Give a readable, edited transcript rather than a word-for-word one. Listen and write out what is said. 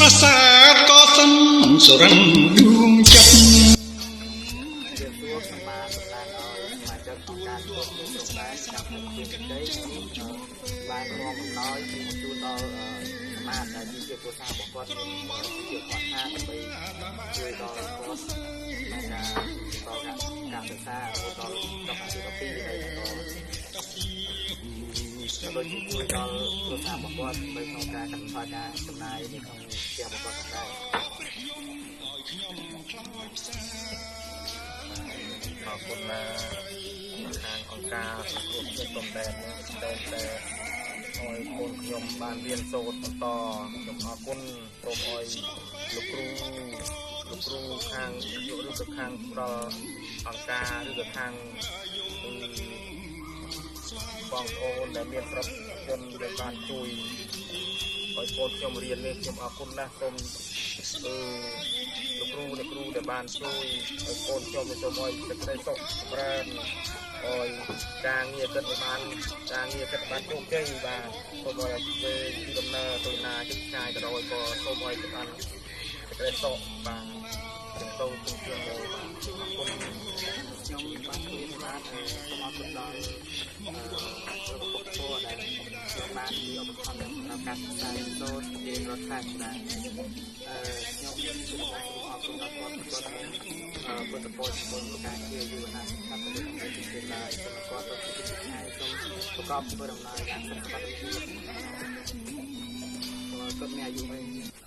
ប្រាសាទក៏សិនសុរិនដួងចិត្តជាសួរសម្មាសម្ដែងឲ្យសមាជិកក្នុងការធ្វើជាក្រុមដែរចាប់ពីជាប្រទេសបានរួមអំណោយពីជូនដល់សមាជដែលជាគ្រួសាររបស់គាត់ជាគាត់ថាដើម្បីជួយដល់គាត់ក្នុងការសិក្សារហូតដល់ចប់អាយុ12ហើយក៏ដូចជាជួយដល់គ្រួសាររបស់គាត់នៅក្នុងការកាត់បន្ថយការចំណាយនៅក្នុងផ្ទះរបស់គាត់ដែរขอบคุณนะทางองค์การสำรวจเพื่อนตมแดนแต่หน่อยคนขยมบ้านเรียนโซดต่อขยมขอบคุณตมอ้อยลูกครูข้างยุหรือกับข้างรอองค์การหรือกับข้างฟองโอนแต่เมียนรับจนในบ้านจุยคอยโคนขยมเรียนเลยขยมขอบคุณนะตมลูกครูแต่บ้านช่วยโอนชมในตัวมอยจะได้ส่งแบรนด์โอ้ยจางเงียกันบ้านจางเงียกันบ้านโอเคบ้านตัวมอยเวทีดำเนินตัวนาจุดชายแต่เราก็ตัวมอยจะบ้านจะได้ส่งบ้านถึงตัวถึงเชื่อเลยบ้านคน ខ្ញុំបានជួយបានសូមអរគុណដល់លោកពុកពោដែលខ្ញុំបានជួយឧបត្ថម្ភដល់ការសិក្សាសូត្រជារដ្ឋាភិបាលខ្ញុំសូមអរគុណដល់គាត់ពុទ្ធពលពលការជាយុវជនថាប្រទេសកម្ពុជាជាឡាយសូមគាត់ទៅជាថ្ងៃសូមប្រកបធ្វើដំណើរយ៉ាងសុខភាពគាត់មានអាយុវែង